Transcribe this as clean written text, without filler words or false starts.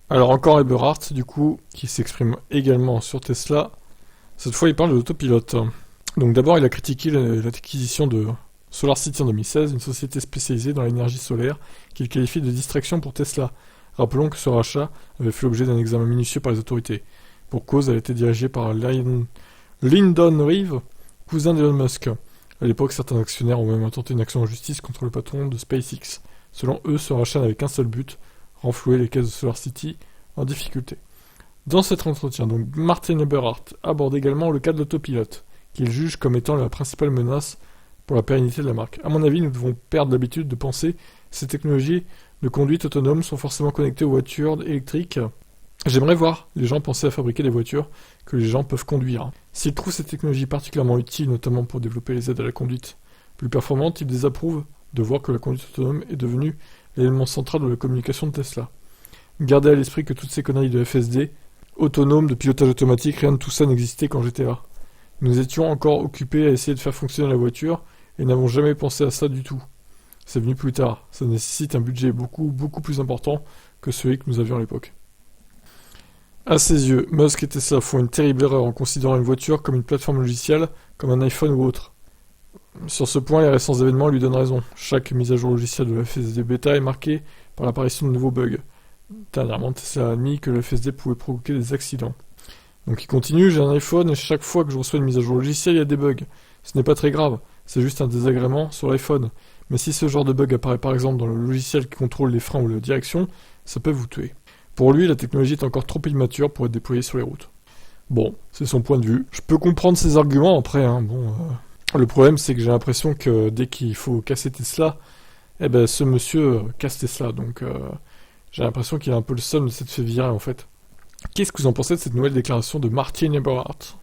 Alors encore Eberhard, du coup, qui s'exprime également sur Tesla. Cette fois, il parle de l'autopilote. Donc d'abord, il a critiqué l'acquisition de SolarCity en 2016, une société spécialisée dans l'énergie solaire, qu'il qualifie de distraction pour Tesla. Rappelons que ce rachat avait fait l'objet d'un examen minutieux par les autorités. Pour cause, elle était dirigée par Lyndon Reeve, cousin d'Elon Musk. À l'époque, certains actionnaires ont même intenté une action en justice contre le patron de SpaceX. Selon eux, ce rachat n'avait qu'un seul but, renflouer les caisses de SolarCity en difficulté. Dans cet entretien, donc, Martin Eberhard aborde également le cas de l'autopilote, qu'il juge comme étant la principale menace pour la pérennité de la marque. À mon avis, nous devons perdre l'habitude de penser que ces technologies de conduite autonome sont forcément connectées aux voitures électriques. J'aimerais voir les gens penser à fabriquer des voitures que les gens peuvent conduire. S'ils trouvent ces technologies particulièrement utiles, notamment pour développer les aides à la conduite plus performantes, ils désapprouvent de voir que la conduite autonome est devenue l'élément central de la communication de Tesla. Gardez à l'esprit que toutes ces conneries de FSD, autonome, de pilotage automatique, rien de tout ça n'existait quand j'étais là. Nous étions encore occupés à essayer de faire fonctionner la voiture et n'avons jamais pensé à ça du tout. C'est venu plus tard, ça nécessite un budget beaucoup plus important que celui que nous avions à l'époque. À ses yeux, Musk et Tesla font une terrible erreur en considérant une voiture comme une plateforme logicielle, comme un iPhone ou autre. Sur ce point, les récents événements lui donnent raison. Chaque mise à jour logicielle de la FSD Beta est marquée par l'apparition de nouveaux bugs. Dernièrement, Tesla a admis que le FSD pouvait provoquer des accidents. Donc il continue, j'ai un iPhone et chaque fois que je reçois une mise à jour logicielle, il y a des bugs. Ce n'est pas très grave, c'est juste un désagrément sur l'iPhone. Mais si ce genre de bug apparaît par exemple dans le logiciel qui contrôle les freins ou la direction, ça peut vous tuer. Pour lui, la technologie est encore trop immature pour être déployée sur les routes. Bon, c'est son point de vue. Je peux comprendre ses arguments après, Le problème, c'est que j'ai l'impression que dès qu'il faut casser Tesla, ce monsieur casse Tesla, donc j'ai l'impression qu'il a un peu le seum de s'être fait virer en fait. Qu'est-ce que vous en pensez de cette nouvelle déclaration de Martin Eberhard ?